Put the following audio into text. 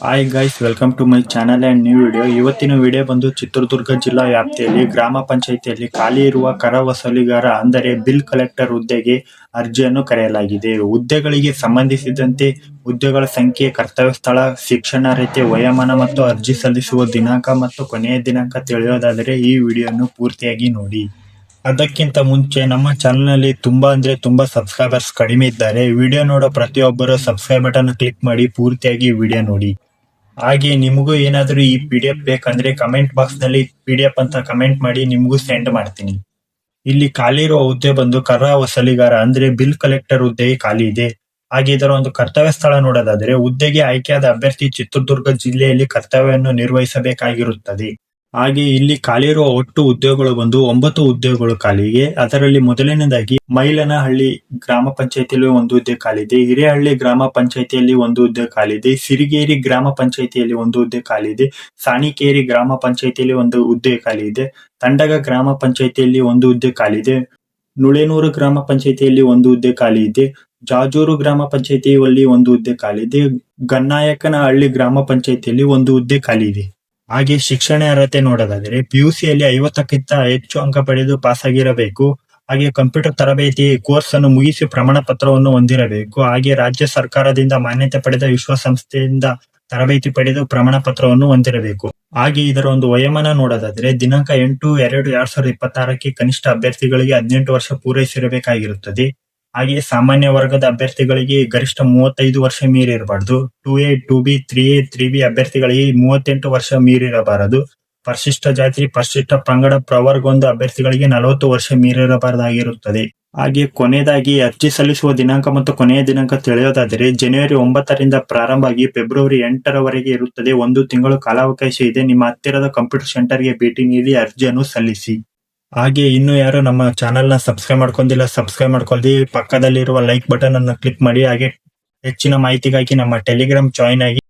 Hi guys, welcome to my channel and new video. ಇವತ್ತಿನ video ಬಂದು ಚಿತ್ರದುರ್ಗ ಜಿಲ್ಲಾ ವ್ಯಾಪ್ತಿಯಲ್ಲಿ ಗ್ರಾಮ ಪಂಚಾಯಿತಿಯಲ್ಲಿ ಖಾಲಿ ಇರುವ ಕರ ವಸೂಲಿಗಾರ ಅಂದರೆ ಬಿಲ್ ಕಲೆಕ್ಟರ್ ಹುದ್ದೆಗೆ ಅರ್ಜಿಯನ್ನು ಕರೆಯಲಾಗಿದೆ. ಹುದ್ದೆಗಳಿಗೆ ಸಂಬಂಧಿಸಿದಂತೆ ಹುದ್ದೆಗಳ ಸಂಖ್ಯೆ, ಕರ್ತವ್ಯ ಸ್ಥಳ, ಶಿಕ್ಷಣಾರ್ಹತೆ, ವಯೋಮಾನ ಮತ್ತು ಅರ್ಜಿ ಸಲ್ಲಿಸುವ ದಿನಾಂಕ ಮತ್ತು ಕೊನೆಯ ದಿನಾಂಕ ತಿಳಿಯೋದಾದರೆ ಈ ವಿಡಿಯೋವನ್ನು ಪೂರ್ತಿಯಾಗಿ ನೋಡಿ. ಅದಕ್ಕಿಂತ ಮುಂಚೆ ನಮ್ಮ ಚಾನಲ್ನಲ್ಲಿ ತುಂಬಾ ಸಬ್ಸ್ಕ್ರೈಬರ್ಸ್ ಕಡಿಮೆ ಇದ್ದಾರೆ. ವಿಡಿಯೋ ನೋಡೋ ಪ್ರತಿಯೊಬ್ಬರು ಸಬ್ಸ್ಕ್ರೈಬ್ ಬಟನ್ ಕ್ಲಿಕ್ ಮಾಡಿ ಪೂರ್ತಿಯಾಗಿ ವಿಡಿಯೋ ನೋಡಿ. ಹಾಗೆ ನಿಮಗೂ ಏನಾದರೂ ಈ PDF ಬೇಕಂದ್ರೆ ಕಮೆಂಟ್ ಬಾಕ್ಸ್ ನಲ್ಲಿ PDF ಅಂತ ಕಮೆಂಟ್ ಮಾಡಿ, ನಿಮಗೂ ಸೆಂಡ್ ಮಾಡ್ತೀನಿ. ಇಲ್ಲಿ ಖಾಲಿ ಇರುವ ಹುದ್ದೆ ಬಂದು ಕರ ವಸೂಲಿಗಾರ ಅಂದ್ರೆ ಬಿಲ್ ಕಲೆಕ್ಟರ್ ಹುದ್ದೆಗೆ ಖಾಲಿ ಇದೆ. ಹಾಗೆ ಇದರ ಒಂದು ಕರ್ತವ್ಯ ಸ್ಥಳ ನೋಡೋದಾದ್ರೆ, ಹುದ್ದೆಗೆ ಆಯ್ಕೆಯಾದ ಅಭ್ಯರ್ಥಿ ಚಿತ್ರದುರ್ಗ ಜಿಲ್ಲೆಯಲ್ಲಿ ಕರ್ತವ್ಯವನ್ನು ನಿರ್ವಹಿಸಬೇಕಾಗಿರುತ್ತದೆ. ಹಾಗೆ ಇಲ್ಲಿ ಖಾಲಿ ಇರುವ ಒಟ್ಟು ಹುದ್ದೆಗಳು ಬಂದು 9 ಹುದ್ದೆಗಳು ಖಾಲಿಗೆ. ಅದರಲ್ಲಿ ಮೊದಲನೇದಾಗಿ ಮೈಲನಹಳ್ಳಿ ಗ್ರಾಮ ಪಂಚಾಯಿತಿಯಲ್ಲಿ ಒಂದು ಹುದ್ದೆ ಖಾಲಿದೆ, ಹಿರೇಹಳ್ಳಿ ಗ್ರಾಮ ಪಂಚಾಯಿತಿಯಲ್ಲಿ ಒಂದು ಹುದ್ದೆ ಖಾಲಿದೆ, ಸಿರಿಗೇರಿ ಗ್ರಾಮ ಪಂಚಾಯಿತಿಯಲ್ಲಿ ಒಂದು ಹುದ್ದೆ ಖಾಲಿದೆ, ಸಾಣಿಕೇರಿ ಗ್ರಾಮ ಪಂಚಾಯಿತಿಯಲ್ಲಿ ಒಂದು ಹುದ್ದೆ ಖಾಲಿದೆ, ತಂಡಗ ಗ್ರಾಮ ಪಂಚಾಯಿತಿಯಲ್ಲಿ ಒಂದು ಹುದ್ದೆ ಖಾಲಿದೆ, ನುಳೇನೂರು ಗ್ರಾಮ ಪಂಚಾಯಿತಿಯಲ್ಲಿ ಒಂದು ಹುದ್ದೆ ಖಾಲಿ ಇದೆ, ಜಾಜೂರು ಗ್ರಾಮ ಪಂಚಾಯಿತಿಯಲ್ಲಿ ಒಂದು ಹುದ್ದೆ ಖಾಲಿದೆ, ಗನ್ನಾಯಕನಹಳ್ಳಿ ಗ್ರಾಮ ಪಂಚಾಯಿತಿಯಲ್ಲಿ ಒಂದು ಹುದ್ದೆ ಖಾಲಿ ಇದೆ. ಹಾಗೆ ಶಿಕ್ಷಣ ಅರ್ಹತೆ ನೋಡೋದಾದರೆ PUCಯಲ್ಲಿ 50ಕ್ಕಿಂತ ಹೆಚ್ಚು ಅಂಕ ಪಡೆದು ಪಾಸ್ ಆಗಿರಬೇಕು. ಹಾಗೆ ಕಂಪ್ಯೂಟರ್ ತರಬೇತಿ ಕೋರ್ಸ್ ಅನ್ನು ಮುಗಿಸಿ ಪ್ರಮಾಣ ಪತ್ರವನ್ನು ಹೊಂದಿರಬೇಕು. ಹಾಗೆ ರಾಜ್ಯ ಸರ್ಕಾರದಿಂದ ಮಾನ್ಯತೆ ಪಡೆದ ವಿಶ್ವಸಂಸ್ಥೆಯಿಂದ ತರಬೇತಿ ಪಡೆದು ಪ್ರಮಾಣ ಪತ್ರವನ್ನು ಹೊಂದಿರಬೇಕು. ಹಾಗೆ ಇದರ ಒಂದು ವಯೋಮಾನ ನೋಡೋದಾದ್ರೆ ದಿನಾಂಕ 8/2/2026ಕ್ಕೆ ಕನಿಷ್ಠ ಅಭ್ಯರ್ಥಿಗಳಿಗೆ 18 ವರ್ಷ ಪೂರೈಸಿರಬೇಕಾಗಿರುತ್ತದೆ. ಹಾಗೆ ಸಾಮಾನ್ಯ ವರ್ಗದ ಅಭ್ಯರ್ಥಿಗಳಿಗೆ ಗರಿಷ್ಠ 35 ವರ್ಷ ಮೀರಿರಬಾರದು. 2A, 2B, 3A, 3B ಅಭ್ಯರ್ಥಿಗಳಿಗೆ 38 ವರ್ಷ ಮೀರಿರಬಾರದು. ಪರಿಶಿಷ್ಟ ಜಾತಿ, ಪರಿಶಿಷ್ಟ ಪಂಗಡ, ಪ್ರವರ್ಗ 1 ಅಭ್ಯರ್ಥಿಗಳಿಗೆ 40 ವರ್ಷ ಮೀರಿರಬಾರದಾಗಿರುತ್ತದೆ. ಹಾಗೆ ಕೊನೆಯದಾಗಿ ಅರ್ಜಿ ಸಲ್ಲಿಸುವ ದಿನಾಂಕ ಮತ್ತು ಕೊನೆಯ ದಿನಾಂಕ ತಿಳಿಯೋದಾದರೆ ಜನವರಿ 9ರಿಂದ ಪ್ರಾರಂಭ ಆಗಿ ಫೆಬ್ರವರಿ 8ರವರೆಗೆ ಇರುತ್ತದೆ. 1 ತಿಂಗಳು ಕಾಲಾವಕಾಶ ಇದೆ. ನಿಮ್ಮ ಹತ್ತಿರದ ಕಂಪ್ಯೂಟರ್ ಸೆಂಟರ್ಗೆ ಭೇಟಿ ನೀಡಿ ಅರ್ಜಿಯನ್ನು ಸಲ್ಲಿಸಿ. ಹಾಗೆ ಇನ್ನು ಯಾರು ನಮ್ಮ ಚಾನೆಲ್ನ ಸಬ್ಸ್ಕ್ರೈಬ್ ಮಾಡ್ಕೊಂಡಿಲ್ಲ, ಸಬ್ಸ್ಕ್ರೈಬ್ ಮಾಡ್ಕೊಳ್ಳಿ, ಪಕ್ಕದಲ್ಲಿರುವ ಲೈಕ್ ಬಟನ್ ಅನ್ನು ಕ್ಲಿಕ್ ಮಾಡಿ. ಹಾಗೆ ಹೆಚ್ಚಿನ ಮಾಹಿತಿಗಾಗಿ ನಮ್ಮ ಟೆಲಿಗ್ರಾಮ್ ಜಾಯಿನ್ ಆಗಿ.